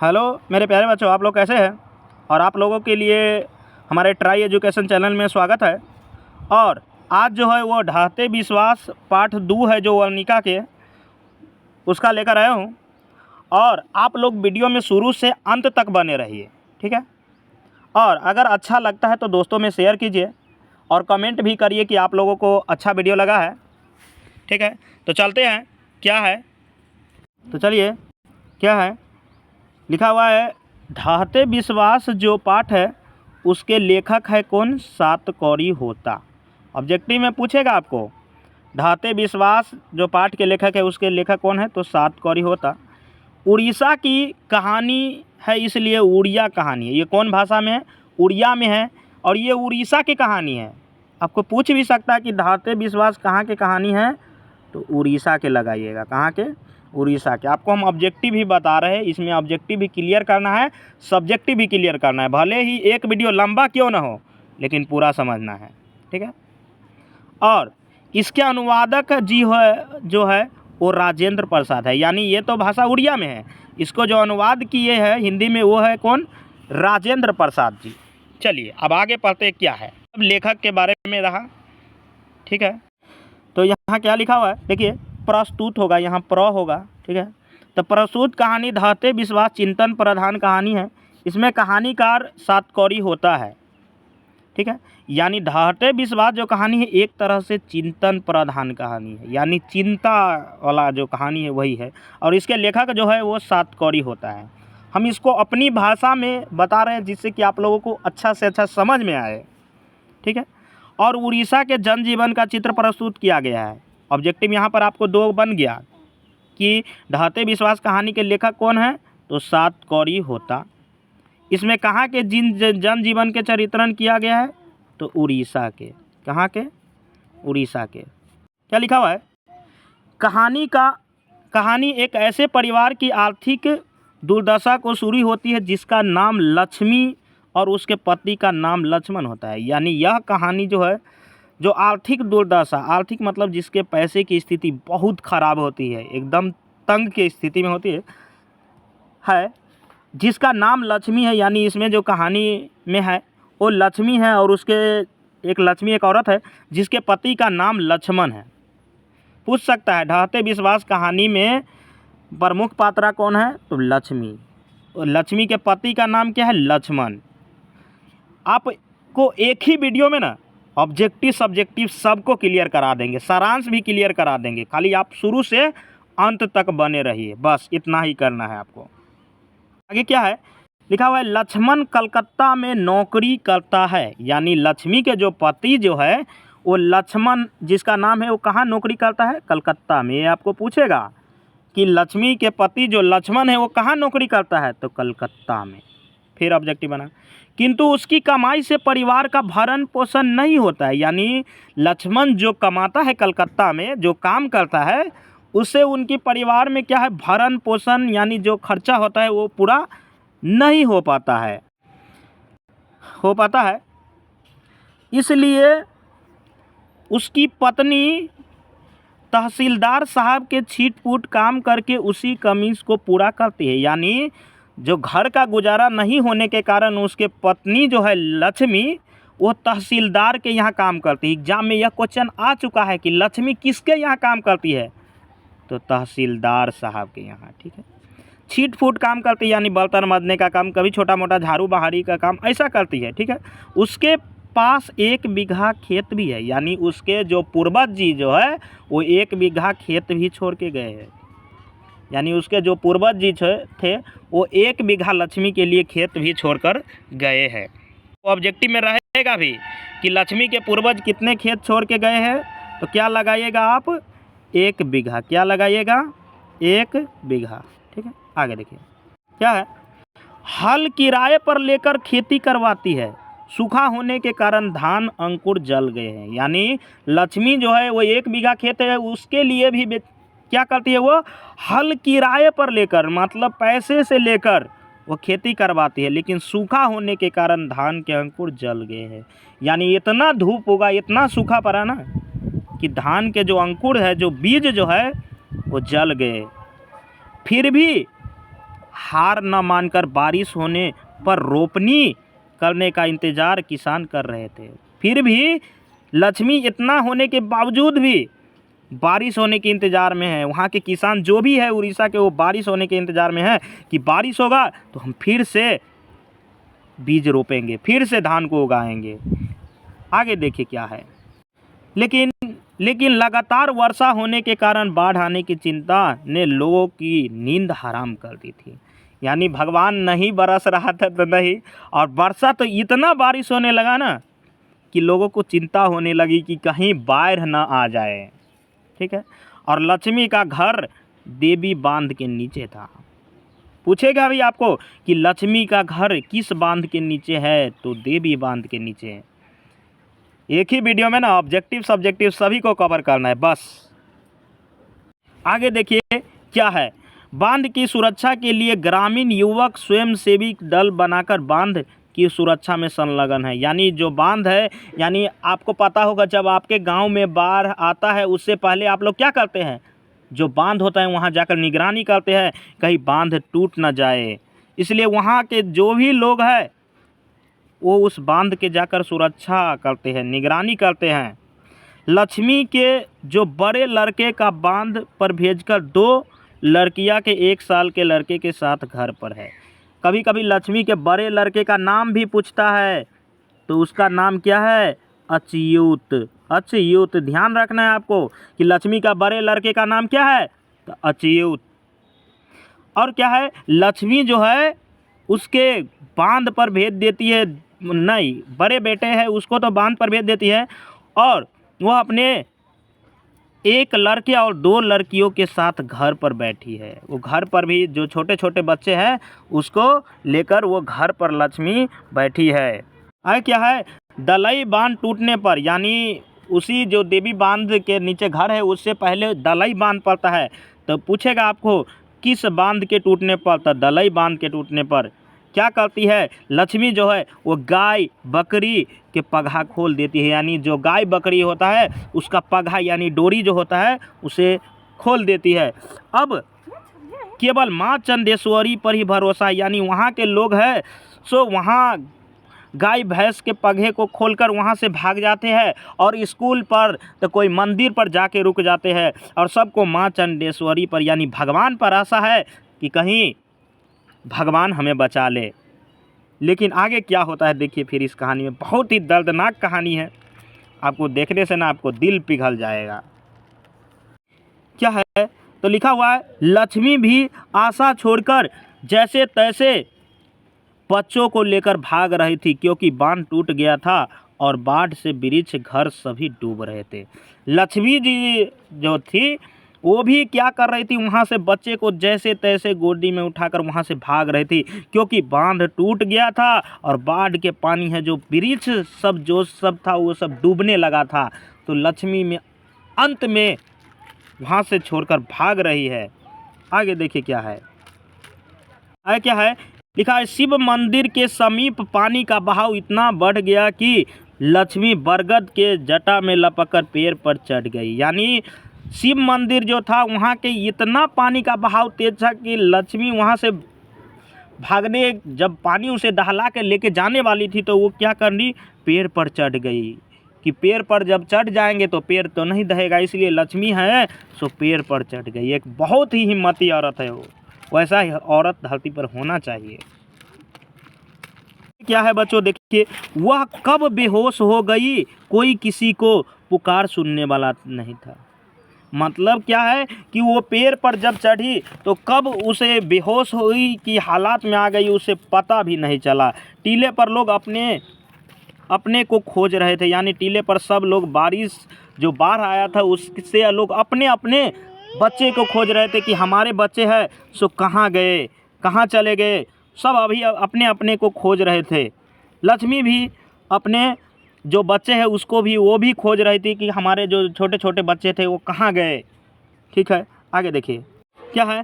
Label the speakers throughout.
Speaker 1: Hello मेरे प्यारे बच्चों, आप लोग कैसे हैं? और आप लोगों के लिए हमारे ट्राई एजुकेशन चैनल में स्वागत है। और आज जो है वो ढाते विश्वास पाठ 2 है जो वर्णिका के, उसका लेकर आया हूँ। और आप लोग वीडियो में शुरू से अंत तक बने रहिए, ठीक है? और अगर अच्छा लगता है तो दोस्तों में शेयर कीजिए और कमेंट भी करिए कि आप लोगों को अच्छा वीडियो लगा है, ठीक है? तो चलते हैं, क्या है तो चलिए, क्या है लिखा हुआ है। ढाते विश्वास जो पाठ है उसके लेखक है कौन? सातकौरी होता। ऑब्जेक्टिव में पूछेगा आपको, ढाते विश्वास जो पाठ के लेखक है उसके लेखक कौन है? तो सातकौरी होता। उड़ीसा की कहानी है, इसलिए उड़िया कहानी है। ये कौन भाषा में है? उड़िया में है। और ये उड़ीसा की कहानी है। आपको पूछ भी सकता है कि ढाते विश्वास कहाँ की कहानी है, तो उड़ीसा के लगाइएगा। कहाँ के? उड़ीसा के। आपको हम ऑब्जेक्टिव भी बता रहे हैं, इसमें ऑब्जेक्टिव भी क्लियर करना है, सब्जेक्टिव भी क्लियर करना है। भले ही एक वीडियो लंबा क्यों ना हो, लेकिन पूरा समझना है, ठीक है? और इसके अनुवादक जी जो है वो राजेंद्र प्रसाद है। यानी ये तो भाषा उड़िया में है, इसको जो अनुवाद किए हैं हिंदी में वो है कौन? राजेंद्र प्रसाद जी। चलिए अब आगे पढ़ते क्या है। अब लेखक के बारे में रहा, ठीक है? तो यहाँ क्या लिखा हुआ है देखिए, प्रस्तुत होगा, यहाँ प्र होगा, ठीक है? तो प्रस्तुत कहानी ढाते विश्वास चिंतन प्रधान कहानी है। इसमें कहानीकार सातकौरी होता है, ठीक है? यानी ढाते विश्वास जो कहानी है एक तरह से चिंतन प्रधान कहानी है, यानी चिंता वाला जो कहानी है वही है। और इसके लेखक जो है वो सातकौरी होता है। हम इसको अपनी भाषा में बता रहे हैं जिससे कि आप लोगों को अच्छा से अच्छा समझ में आए, ठीक है? और उड़ीसा के जनजीवन का चित्र प्रस्तुत किया गया है। ऑब्जेक्टिव यहाँ पर आपको 2 बन गया कि ढाते विश्वास कहानी के लेखक कौन है? तो सातकौरी होता। इसमें कहाँ के जनजीवन के चरित्रण किया गया है? तो उड़ीसा के। कहाँ के? उड़ीसा के। क्या लिखा हुआ है? कहानी एक ऐसे परिवार की आर्थिक दुर्दशा को शुरू होती है जिसका नाम लक्ष्मी और उसके पति का नाम लक्ष्मण होता है। यानी यह कहानी जो है, जो आर्थिक दुर्दशा, आर्थिक मतलब जिसके पैसे की स्थिति बहुत ख़राब होती है, एकदम तंग की स्थिति में होती है, जिसका नाम लक्ष्मी है। यानी इसमें जो कहानी में है वो लक्ष्मी है और उसके एक औरत है जिसके पति का नाम लक्ष्मण है। पूछ सकता है ढाते विश्वास कहानी में प्रमुख पात्रा कौन है? तो लक्ष्मी। और लक्ष्मी के पति का नाम क्या है? लक्ष्मण। आपको एक ही वीडियो में ना ऑब्जेक्टिव सब्जेक्टिव सबको क्लियर करा देंगे, सारांश भी क्लियर करा देंगे। खाली आप शुरू से अंत तक बने रहिए, बस इतना ही करना है आपको। आगे क्या है लिखा हुआ है? लक्ष्मण कलकत्ता में नौकरी करता है। यानी लक्ष्मी के जो पति जो है वो लक्ष्मण जिसका नाम है वो कहाँ नौकरी करता है? कलकत्ता में। ये आपको पूछेगा कि लक्ष्मी के पति जो लक्ष्मण है वो कहाँ नौकरी करता है? तो कलकत्ता में। फिर ऑब्जेक्टिव बना, किंतु उसकी कमाई से परिवार का भरण पोषण नहीं होता है। यानी लक्ष्मण जो कमाता है कलकत्ता में, जो काम करता है, उससे उनकी परिवार में क्या है? भरण पोषण यानी जो खर्चा होता है वो पूरा नहीं हो पाता है। इसलिए उसकी पत्नी तहसीलदार साहब के छीट-फूट काम करके उसी कमीज को पूरा करती है। यानी जो घर का गुजारा नहीं होने के कारण उसके पत्नी जो है लक्ष्मी, वो तहसीलदार के यहाँ काम करती है। एग्जाम में यह क्वेश्चन आ चुका है कि लक्ष्मी किसके यहाँ काम करती है? तो तहसीलदार साहब के यहाँ, ठीक है? छीट फूट काम करती है यानी बर्तन मांजने का काम, कभी छोटा मोटा झाड़ू बहारी का काम, ऐसा करती है, ठीक है? उसके पास 1 बीघा खेत भी है। यानी उसके जो पूर्वज जी जो है वो 1 बीघा खेत भी छोड़ के गए हैं। यानी उसके जो पूर्वज जी थे वो 1 बीघा लक्ष्मी के लिए खेत भी छोड़कर गए हैं। तो ऑब्जेक्टिव में रहेगा भी कि लक्ष्मी के पूर्वज कितने खेत छोड़ के गए हैं, तो क्या लगाइएगा आप? 1 बीघा। क्या लगाइएगा? 1 बीघा, ठीक है? आगे देखिए क्या है? हल किराए पर लेकर खेती करवाती है। सूखा होने के कारण धान अंकुर जल गए हैं। यानी लक्ष्मी जो है वो 1 बीघा खेत है, उसके लिए भी क्या करती है? वो हल किराए पर लेकर, मतलब पैसे से लेकर वो खेती करवाती है, लेकिन सूखा होने के कारण धान के अंकुर जल गए हैं। यानी इतना धूप होगा, इतना सूखा पड़ा ना कि धान के जो अंकुर है, जो बीज जो है वो जल गए। फिर भी हार न मानकर बारिश होने पर रोपनी करने का इंतज़ार किसान कर रहे थे। फिर भी लक्ष्मी इतना होने के बावजूद भी बारिश होने के इंतज़ार में है। वहाँ के किसान जो भी है उड़ीसा के, वो बारिश होने के इंतज़ार में है कि बारिश होगा तो हम फिर से बीज रोपेंगे, फिर से धान को उगाएंगे। आगे देखिए क्या है। लेकिन लगातार वर्षा होने के कारण बाढ़ आने की चिंता ने लोगों की नींद हराम कर दी थी। यानी भगवान नहीं बरस रहा था तो नहीं, और वर्षा तो इतना बारिश होने लगा ना कि लोगों को चिंता होने लगी कि कहीं बाढ़ ना आ जाए। ठीक है। और लक्ष्मी का घर देवी बांध के नीचे था। पूछेगा भी आपको कि लक्ष्मी का घर किस बांध के नीचे है, तो देवी बांध के नीचे है। एक ही वीडियो में ना ऑब्जेक्टिव सब्जेक्टिव सभी को कवर करना है बस। आगे देखिए क्या है। बांध की सुरक्षा के लिए ग्रामीण युवक स्वयंसेवी दल बनाकर बांध की सुरक्षा में संलग्न है। यानी जो बांध है, यानी आपको पता होगा जब आपके गांव में बाढ़ आता है उससे पहले आप लोग क्या करते हैं, जो बांध होता है वहां जाकर निगरानी करते हैं कहीं बांध टूट ना जाए। इसलिए वहां के जो भी लोग हैं वो उस बांध के जाकर सुरक्षा करते हैं, निगरानी करते हैं। लक्ष्मी के जो बड़े लड़के का बांध पर भेजकर 2 लड़कियां के 1 साल के लड़के के साथ घर पर है। कभी कभी लक्ष्मी के बड़े लड़के का नाम भी पूछता है, तो उसका नाम क्या है, अच्युत। अच्युत, ध्यान रखना है आपको कि लक्ष्मी का बड़े लड़के का नाम क्या है, तो अच्युत। और क्या है, लक्ष्मी जो है उसके बांध पर भेज देती है, नहीं बड़े बेटे हैं उसको तो बांध पर भेज देती है, और वह अपने 1 लड़के और 2 लड़कियों के साथ घर पर बैठी है। वो घर पर भी जो छोटे छोटे बच्चे हैं उसको लेकर वो घर पर लक्ष्मी बैठी है। आगे क्या है, दलई बांध टूटने पर, यानी उसी जो देवी बांध के नीचे घर है उससे पहले दलई बांध पड़ता है। तो पूछेगा आपको किस बांध के टूटने पर, तो दलई बांध के टूटने पर क्या करती है लक्ष्मी जो है वो गाय बकरी के पगहा खोल देती है। यानी जो गाय बकरी होता है उसका पगहा यानी डोरी जो होता है उसे खोल देती है। अब केवल माँ चंदेश्वरी पर ही भरोसा है, यानी वहाँ के लोग हैं सो वहाँ गाय भैंस के पगहे को खोलकर वहाँ से भाग जाते हैं, और स्कूल पर तो कोई मंदिर पर जाके रुक जाते हैं, और सबको माँ चंदेश्वरी पर यानी भगवान पर आशा है कि कहीं भगवान हमें बचा ले। लेकिन आगे क्या होता है देखिए फिर इस कहानी में, बहुत ही दर्दनाक कहानी है, आपको देखने से ना आपको दिल पिघल जाएगा। क्या है, तो लिखा हुआ है लक्ष्मी भी आशा छोड़कर जैसे तैसे बच्चों को लेकर भाग रही थी, क्योंकि बांध टूट गया था और बाढ़ से वृक्ष घर सभी डूब रहे थे। लक्ष्मी जी जो थी वो भी क्या कर रही थी, वहाँ से बच्चे को जैसे तैसे गोदी में उठाकर वहाँ से भाग रही थी, क्योंकि बांध टूट गया था और बाढ़ के पानी है जो वृक्ष सब जो सब था वो सब डूबने लगा था। तो लक्ष्मी में अंत में वहाँ से छोड़कर भाग रही है। आगे देखिए क्या है। आगे क्या है, लिखा है शिव मंदिर के समीप पानी का बहाव इतना बढ़ गया कि लक्ष्मी बरगद के जटा में लपककर पेड़ पर चढ़ गई। यानी शिव मंदिर जो था वहाँ के इतना पानी का बहाव तेज था कि लक्ष्मी वहाँ से भागने, जब पानी उसे दहला के लेके जाने वाली थी तो वो क्या करनी, पेड़ पर चढ़ गई कि पेड़ पर जब चढ़ जाएंगे तो पेड़ तो नहीं दहेगा, इसलिए लक्ष्मी है सो पेड़ पर चढ़ गई। एक बहुत ही हिम्मती औरत है वो, वैसा ही औरत धरती पर होना चाहिए। क्या है बच्चों देखिए, वह कब बेहोश हो गई कोई किसी को पुकार सुनने वाला नहीं था। मतलब क्या है कि वो पेड़ पर जब चढ़ी तो कब उसे बेहोश हुई कि हालात में आ गई उसे पता भी नहीं चला। टीले पर लोग अपने को खोज रहे थे, यानी टीले पर सब लोग बारिश जो बाढ़ आया था उससे लोग अपने अपने बच्चे को खोज रहे थे कि हमारे बच्चे हैं सो कहाँ गए, कहाँ चले गए, सब अभी अपने अपने को खोज रहे थे। लक्ष्मी भी अपने जो बच्चे हैं उसको भी वो भी खोज रही थी कि हमारे जो छोटे छोटे बच्चे थे वो कहाँ गए। ठीक है, आगे देखिए क्या है,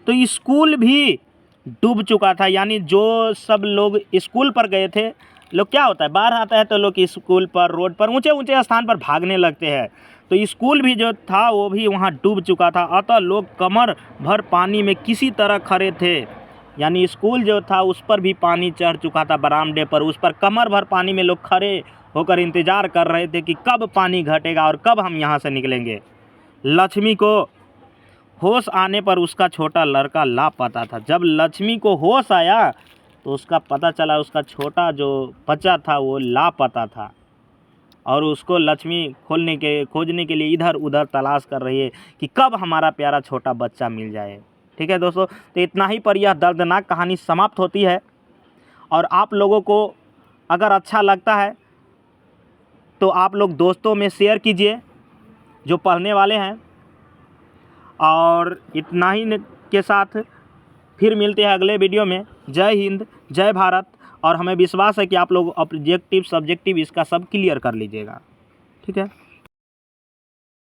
Speaker 1: तो स्कूल भी डूब चुका था। यानी जो सब लोग स्कूल पर गए थे, लोग क्या होता है बाढ़ आता है तो लोग स्कूल पर रोड पर ऊंचे ऊंचे स्थान पर भागने लगते हैं, तो स्कूल भी जो था वो भी वहाँ डूब चुका था। अतः लोग कमर भर पानी में किसी तरह खड़े थे। यानी स्कूल जो था उस पर भी पानी चढ़ चुका था बरामदे पर। उस पर कमर भर पानी में लोग खड़े होकर इंतज़ार कर रहे थे कि कब पानी घटेगा और कब हम यहाँ से निकलेंगे। लक्ष्मी को होश आने पर उसका छोटा लड़का लापता था। जब लक्ष्मी को होश आया तो उसका पता चला उसका छोटा जो बच्चा था वो लापता था और उसको लक्ष्मी खोजने के लिए इधर उधर तलाश कर रही है कि कब हमारा प्यारा छोटा बच्चा मिल जाए। ठीक है दोस्तों, तो इतना ही पर यह दर्दनाक कहानी समाप्त होती है। और आप लोगों को अगर अच्छा लगता है तो आप लोग दोस्तों में शेयर कीजिए जो पढ़ने वाले हैं। और इतना ही के साथ फिर मिलते हैं अगले वीडियो में। जय हिंद, जय भारत। और हमें विश्वास है कि आप लोग ऑब्जेक्टिव सब्जेक्टिव इसका सब क्लियर कर लीजिएगा। ठीक है।